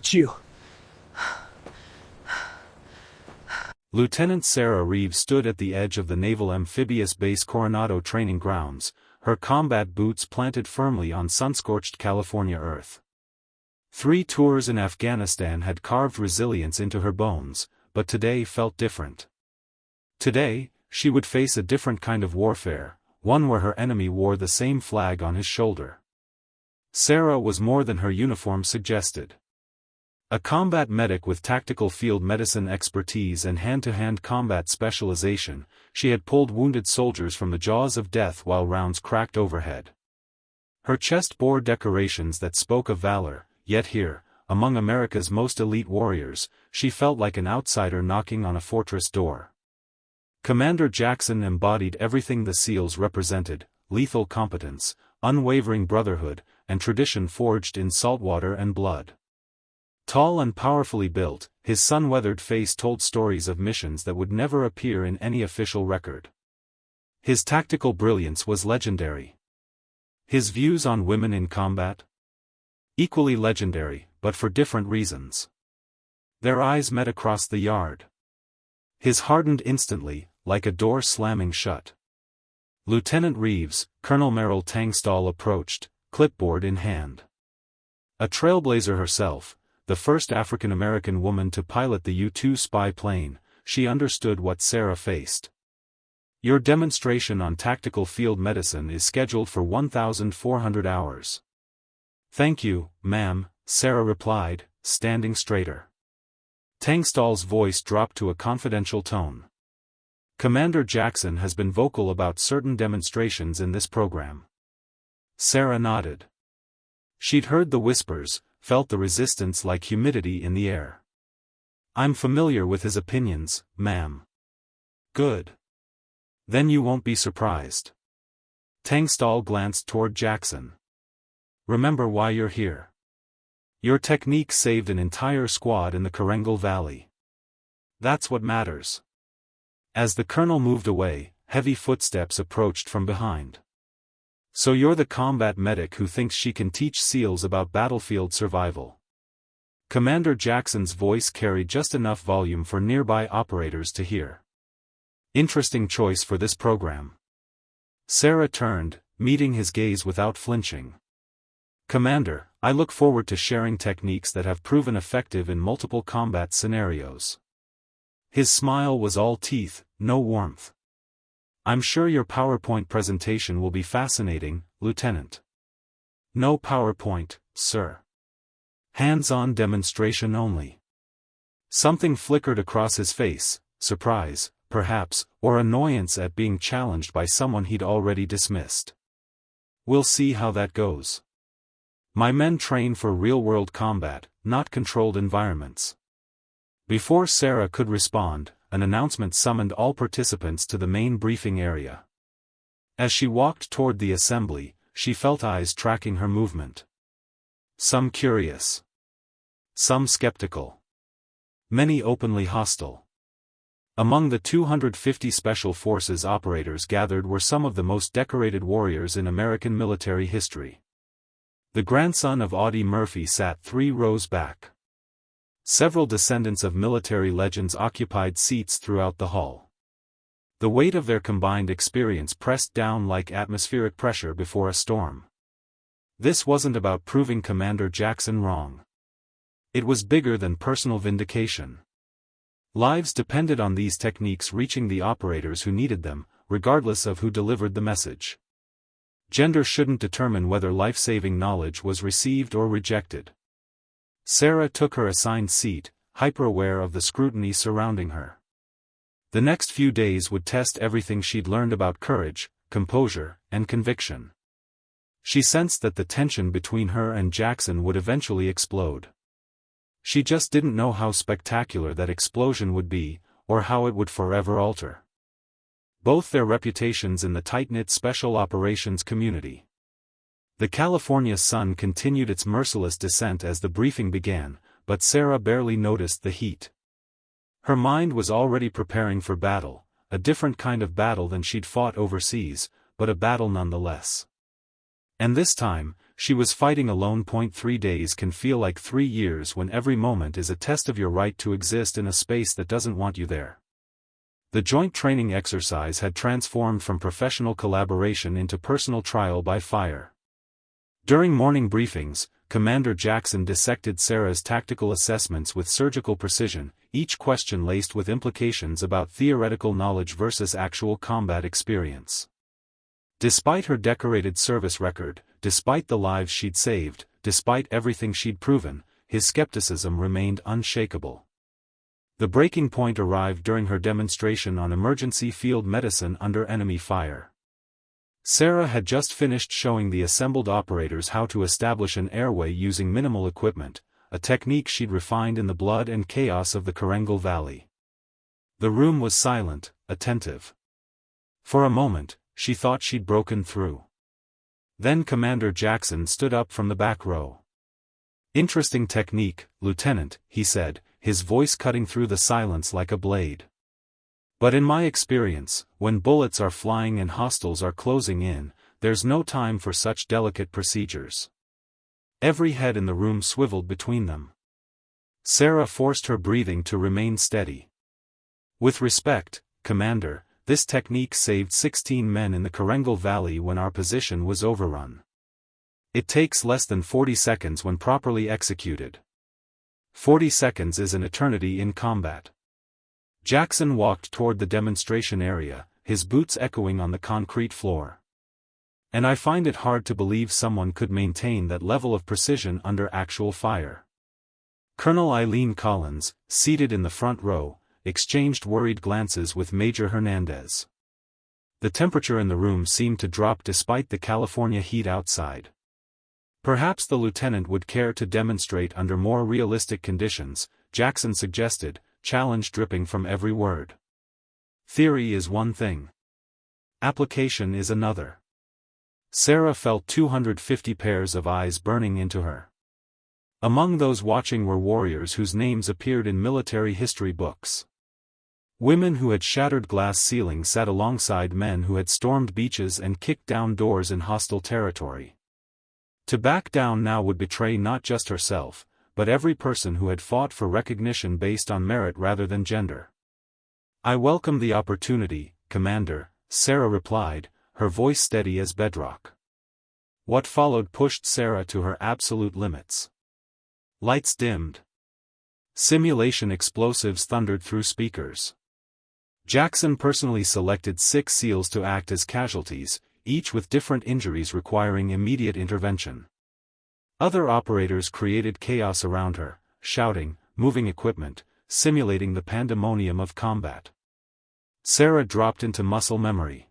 got you. Lieutenant Sarah Reeves stood at the edge of the Naval Amphibious Base Coronado training grounds, her combat boots planted firmly on sun-scorched California earth. 3 tours in Afghanistan had carved resilience into her bones, but today felt different. Today, she would face a different kind of warfare, one where her enemy wore the same flag on his shoulder. Sarah was more than her uniform suggested. A combat medic with tactical field medicine expertise and hand-to-hand combat specialization, she had pulled wounded soldiers from the jaws of death while rounds cracked overhead. Her chest bore decorations that spoke of valor, yet here, among America's most elite warriors, she felt like an outsider knocking on a fortress door. Commander Jackson embodied everything the SEALs represented: lethal competence, unwavering brotherhood, and tradition forged in saltwater and blood. Tall and powerfully built, his sun-weathered face told stories of missions that would never appear in any official record. His tactical brilliance was legendary. His views on women in combat? Equally legendary, but for different reasons. Their eyes met across the yard. His hardened instantly, like a door slamming shut. Lieutenant Reeves, Colonel Merrill Tangstall approached, clipboard in hand. A trailblazer herself, the first African-American woman to pilot the U-2 spy plane, she understood what Sarah faced. Your demonstration on tactical field medicine is scheduled for 1,400 hours. Thank you, ma'am, Sarah replied, standing straighter. Tangstall's voice dropped to a confidential tone. Commander Jackson has been vocal about certain demonstrations in this program. Sarah nodded. She'd heard the whispers, felt the resistance like humidity in the air. I'm familiar with his opinions, ma'am. Good. Then you won't be surprised. Tangstall glanced toward Jackson. Remember why you're here. Your technique saved an entire squad in the Karengal Valley. That's what matters. As the colonel moved away, heavy footsteps approached from behind. So you're the combat medic who thinks she can teach SEALs about battlefield survival. Commander Jackson's voice carried just enough volume for nearby operators to hear. Interesting choice for this program. Sarah turned, meeting his gaze without flinching. Commander, I look forward to sharing techniques that have proven effective in multiple combat scenarios. His smile was all teeth, no warmth. I'm sure your PowerPoint presentation will be fascinating, Lieutenant. No PowerPoint, sir. Hands-on demonstration only. Something flickered across his face, surprise, perhaps, or annoyance at being challenged by someone he'd already dismissed. We'll see how that goes. My men train for real-world combat, not controlled environments. Before Sarah could respond, an announcement summoned all participants to the main briefing area. As she walked toward the assembly, she felt eyes tracking her movement. Some curious. Some skeptical. Many openly hostile. Among the 250 Special Forces operators gathered were some of the most decorated warriors in American military history. The grandson of Audie Murphy sat 3 rows back. Several descendants of military legends occupied seats throughout the hall. The weight of their combined experience pressed down like atmospheric pressure before a storm. This wasn't about proving Commander Jackson wrong. It was bigger than personal vindication. Lives depended on these techniques reaching the operators who needed them, regardless of who delivered the message. Gender shouldn't determine whether life-saving knowledge was received or rejected. Sarah took her assigned seat, hyper-aware of the scrutiny surrounding her. The next few days would test everything she'd learned about courage, composure, and conviction. She sensed that the tension between her and Jackson would eventually explode. She just didn't know how spectacular that explosion would be, or how it would forever alter both their reputations in the tight-knit special operations community. The California sun continued its merciless descent as the briefing began, but Sarah barely noticed the heat. Her mind was already preparing for battle, a different kind of battle than she'd fought overseas, but a battle nonetheless. And this time, she was fighting alone. 3 days can feel like 3 years when every moment is a test of your right to exist in a space that doesn't want you there. The joint training exercise had transformed from professional collaboration into personal trial by fire. During morning briefings, Commander Jackson dissected Sarah's tactical assessments with surgical precision, each question laced with implications about theoretical knowledge versus actual combat experience. Despite her decorated service record, despite the lives she'd saved, despite everything she'd proven, his skepticism remained unshakable. The breaking point arrived during her demonstration on emergency field medicine under enemy fire. Sarah had just finished showing the assembled operators how to establish an airway using minimal equipment, a technique she'd refined in the blood and chaos of the Korengal Valley. The room was silent, attentive. For a moment, she thought she'd broken through. Then Commander Jackson stood up from the back row. "Interesting technique, Lieutenant," he said, his voice cutting through the silence like a blade. "But in my experience, when bullets are flying and hostiles are closing in, there's no time for such delicate procedures." Every head in the room swiveled between them. Sarah forced her breathing to remain steady. "With respect, Commander, this technique saved 16 men in the Korengal Valley when our position was overrun. It takes less than 40 seconds when properly executed. 40 seconds is an eternity in combat." Jackson walked toward the demonstration area, his boots echoing on the concrete floor. "And I find it hard to believe someone could maintain that level of precision under actual fire." Colonel Eileen Collins, seated in the front row, exchanged worried glances with Major Hernandez. The temperature in the room seemed to drop despite the California heat outside. Perhaps the lieutenant would care to demonstrate under more realistic conditions, Jackson suggested, challenge dripping from every word. "Theory is one thing. Application is another." Sarah felt 250 pairs of eyes burning into her. Among those watching were warriors whose names appeared in military history books. Women who had shattered glass ceilings sat alongside men who had stormed beaches and kicked down doors in hostile territory. To back down now would betray not just herself, but every person who had fought for recognition based on merit rather than gender. "I welcome the opportunity, Commander," Sarah replied, her voice steady as bedrock. What followed pushed Sarah to her absolute limits. Lights dimmed. Simulation explosives thundered through speakers. Jackson personally selected 6 SEALs to act as casualties, each with different injuries requiring immediate intervention. Other operators created chaos around her, shouting, moving equipment, simulating the pandemonium of combat. Sarah dropped into muscle memory.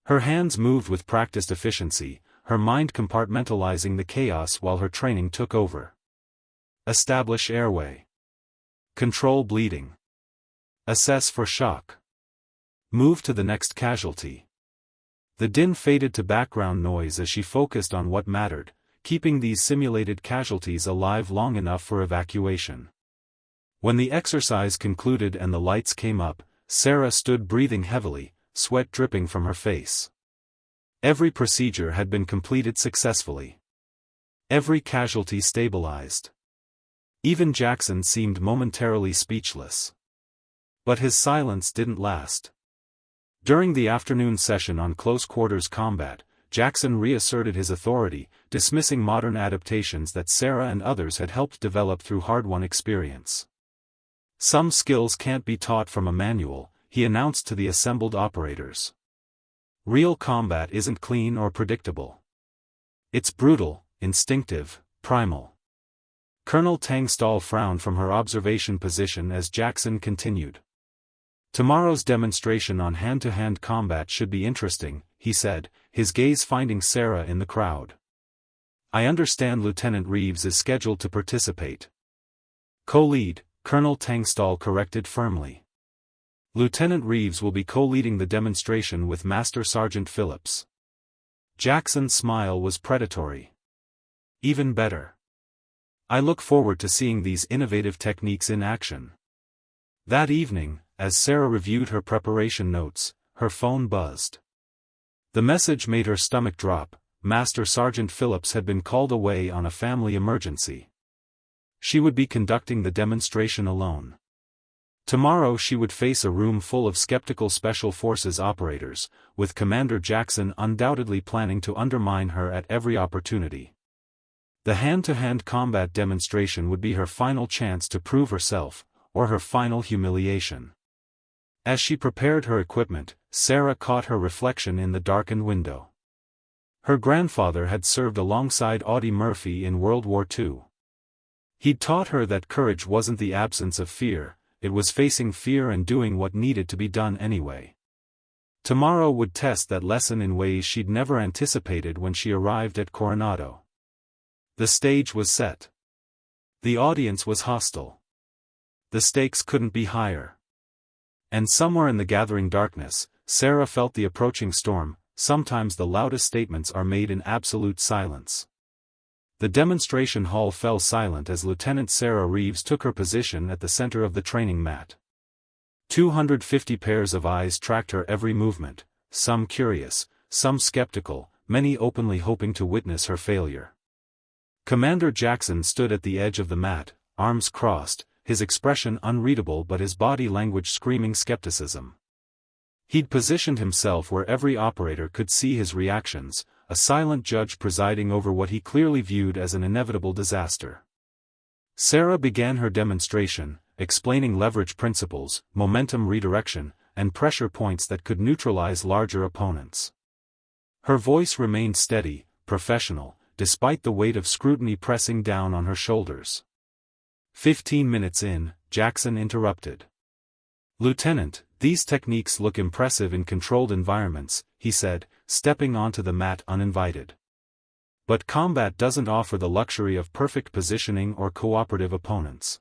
Her hands moved with practiced efficiency, her mind compartmentalizing the chaos while her training took over. Establish airway. Control bleeding. Assess for shock. Move to the next casualty. The din faded to background noise as she focused on what mattered, keeping these simulated casualties alive long enough for evacuation. When the exercise concluded and the lights came up, Sarah stood breathing heavily, sweat dripping from her face. Every procedure had been completed successfully. Every casualty stabilized. Even Jackson seemed momentarily speechless. But his silence didn't last. During the afternoon session on close-quarters combat, Jackson reasserted his authority, dismissing modern adaptations that Sarah and others had helped develop through hard-won experience. "Some skills can't be taught from a manual," he announced to the assembled operators. "Real combat isn't clean or predictable. It's brutal, instinctive, primal." Colonel Tangstall frowned from her observation position as Jackson continued. "Tomorrow's demonstration on hand-to-hand combat should be interesting," he said, his gaze finding Sarah in the crowd. "I understand Lieutenant Reeves is scheduled to participate." "Co-lead," Colonel Tangstall corrected firmly. "Lieutenant Reeves will be co-leading the demonstration with Master Sergeant Phillips." Jackson's smile was predatory. "Even better. I look forward to seeing these innovative techniques in action." That evening, as Sarah reviewed her preparation notes, her phone buzzed. The message made her stomach drop, Master Sergeant Phillips had been called away on a family emergency. She would be conducting the demonstration alone. Tomorrow she would face a room full of skeptical Special Forces operators, with Commander Jackson undoubtedly planning to undermine her at every opportunity. The hand-to-hand combat demonstration would be her final chance to prove herself, or her final humiliation. As she prepared her equipment, Sarah caught her reflection in the darkened window. Her grandfather had served alongside Audie Murphy in World War II. He'd taught her that courage wasn't the absence of fear, it was facing fear and doing what needed to be done anyway. Tomorrow would test that lesson in ways she'd never anticipated when she arrived at Coronado. The stage was set. The audience was hostile. The stakes couldn't be higher. And somewhere in the gathering darkness, Sarah felt the approaching storm. Sometimes the loudest statements are made in absolute silence. The demonstration hall fell silent as Lieutenant Sarah Reeves took her position at the center of the training mat. 250 pairs of eyes tracked her every movement, some curious, some skeptical, many openly hoping to witness her failure. Commander Jackson stood at the edge of the mat, arms crossed, his expression unreadable but his body language screaming skepticism. He'd positioned himself where every operator could see his reactions, a silent judge presiding over what he clearly viewed as an inevitable disaster. Sarah began her demonstration, explaining leverage principles, momentum redirection, and pressure points that could neutralize larger opponents. Her voice remained steady, professional, despite the weight of scrutiny pressing down on her shoulders. 15 minutes in, Jackson interrupted. "Lieutenant, these techniques look impressive in controlled environments," he said, stepping onto the mat uninvited. "But combat doesn't offer the luxury of perfect positioning or cooperative opponents."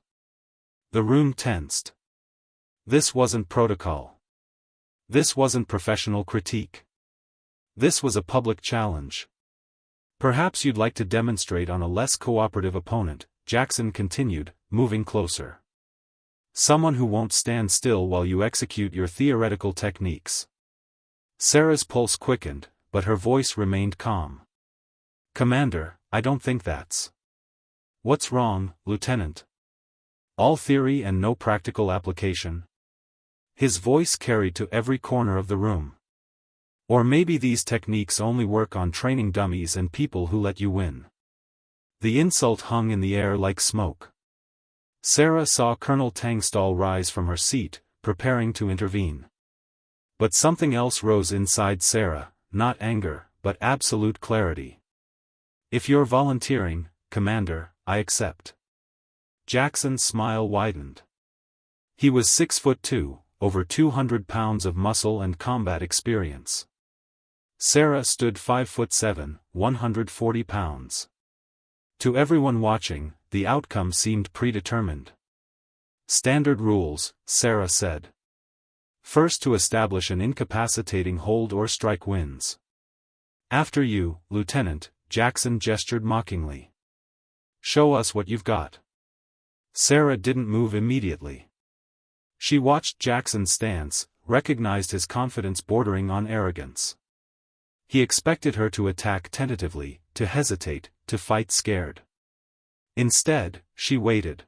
The room tensed. This wasn't protocol. This wasn't professional critique. This was a public challenge. "Perhaps you'd like to demonstrate on a less cooperative opponent," Jackson continued, moving closer. "Someone who won't stand still while you execute your theoretical techniques." Sarah's pulse quickened, but her voice remained calm. "Commander, I don't think that's." "What's wrong, Lieutenant? All theory and no practical application?" His voice carried to every corner of the room. "Or maybe these techniques only work on training dummies and people who let you win." The insult hung in the air like smoke. Sarah saw Colonel Tangstall rise from her seat, preparing to intervene. But something else rose inside Sarah, not anger, but absolute clarity. "If you're volunteering, Commander, I accept." Jackson's smile widened. He was 6'2", over 200 pounds of muscle and combat experience. Sarah stood 5'7", 140 pounds. To everyone watching, the outcome seemed predetermined. "Standard rules," Sarah said. "First to establish an incapacitating hold or strike wins." "After you, Lieutenant," Jackson gestured mockingly. "Show us what you've got." Sarah didn't move immediately. She watched Jackson's stance, recognized his confidence bordering on arrogance. He expected her to attack tentatively, to hesitate, to fight scared. Instead, she waited.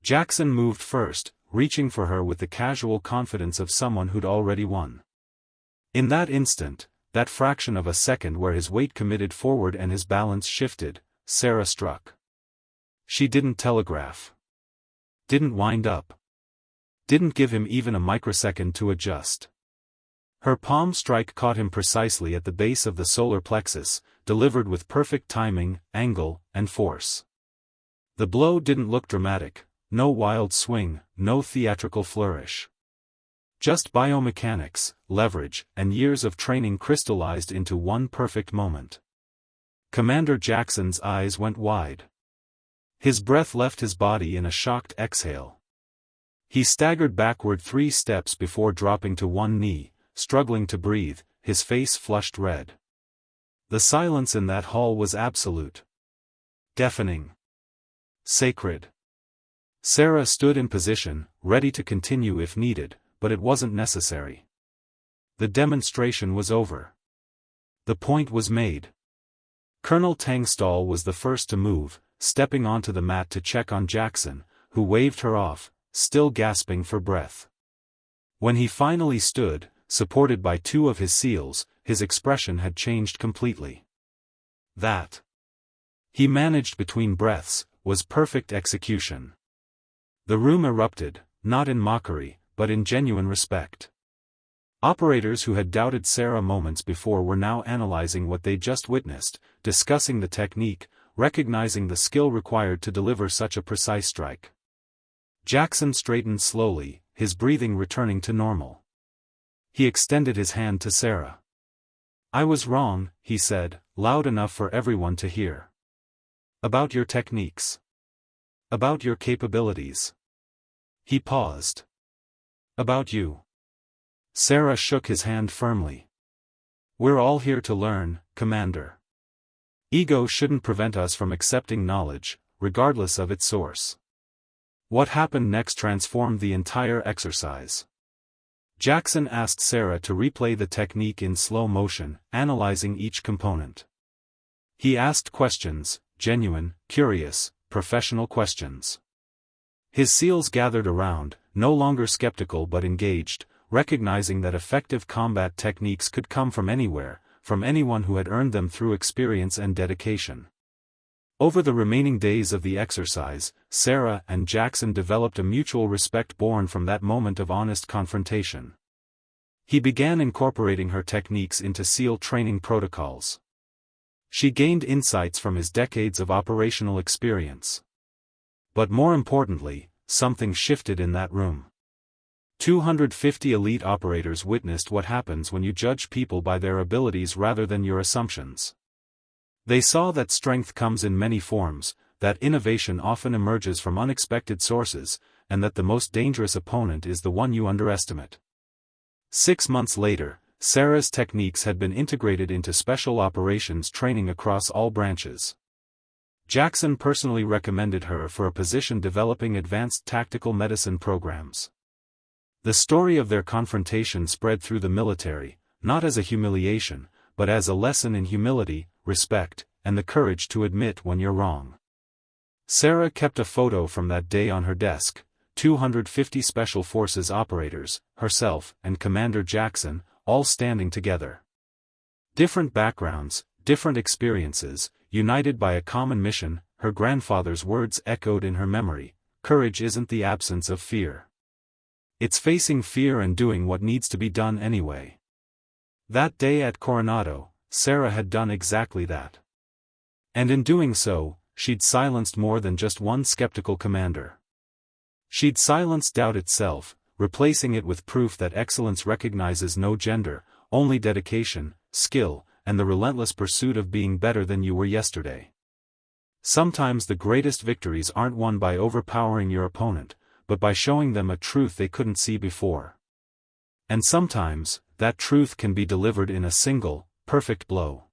Jackson moved first, reaching for her with the casual confidence of someone who'd already won. In that instant, that fraction of a second where his weight committed forward and his balance shifted, Sarah struck. She didn't telegraph. Didn't wind up. Didn't give him even a microsecond to adjust. Her palm strike caught him precisely at the base of the solar plexus, delivered with perfect timing, angle, and force. The blow didn't look dramatic, no wild swing, no theatrical flourish. Just biomechanics, leverage, and years of training crystallized into one perfect moment. Commander Jackson's eyes went wide. His breath left his body in a shocked exhale. He staggered backward 3 steps before dropping to one knee, struggling to breathe, his face flushed red. The silence in that hall was absolute. Deafening. Sacred. Sarah stood in position, ready to continue if needed, but it wasn't necessary. The demonstration was over. The point was made. Colonel Tangstall was the first to move, stepping onto the mat to check on Jackson, who waved her off, still gasping for breath. When he finally stood, supported by two of his SEALs, his expression had changed completely. That he managed between breaths was perfect execution. The room erupted, not in mockery, but in genuine respect. Operators who had doubted Sarah moments before were now analyzing what they just witnessed, discussing the technique, recognizing the skill required to deliver such a precise strike. Jackson straightened slowly, his breathing returning to normal. He extended his hand to Sarah. "I was wrong," he said, loud enough for everyone to hear. "About your techniques. About your capabilities." He paused. "About you." Sarah shook his hand firmly. "We're all here to learn, Commander. Ego shouldn't prevent us from accepting knowledge, regardless of its source." What happened next transformed the entire exercise. Jackson asked Sarah to replay the technique in slow motion, analyzing each component. He asked questions, genuine, curious, professional questions. His SEALs gathered around, no longer skeptical but engaged, recognizing that effective combat techniques could come from anywhere, from anyone who had earned them through experience and dedication. Over the remaining days of the exercise, Sarah and Jackson developed a mutual respect born from that moment of honest confrontation. He began incorporating her techniques into SEAL training protocols. She gained insights from his decades of operational experience. But more importantly, something shifted in that room. 250 elite operators witnessed what happens when you judge people by their abilities rather than your assumptions. They saw that strength comes in many forms, that innovation often emerges from unexpected sources, and that the most dangerous opponent is the one you underestimate. 6 months later, Sarah's techniques had been integrated into special operations training across all branches. Jackson personally recommended her for a position developing advanced tactical medicine programs. The story of their confrontation spread through the military, not as a humiliation, but as a lesson in humility, respect, and the courage to admit when you're wrong. Sarah kept a photo from that day on her desk, 250 Special Forces operators, herself, and Commander Jackson, all standing together. Different backgrounds, different experiences, united by a common mission, her grandfather's words echoed in her memory: "Courage isn't the absence of fear. It's facing fear and doing what needs to be done anyway." That day at Coronado, Sarah had done exactly that. And in doing so, she'd silenced more than just one skeptical commander. She'd silenced doubt itself, replacing it with proof that excellence recognizes no gender, only dedication, skill, and the relentless pursuit of being better than you were yesterday. Sometimes the greatest victories aren't won by overpowering your opponent, but by showing them a truth they couldn't see before. And sometimes, that truth can be delivered in a single, perfect blow.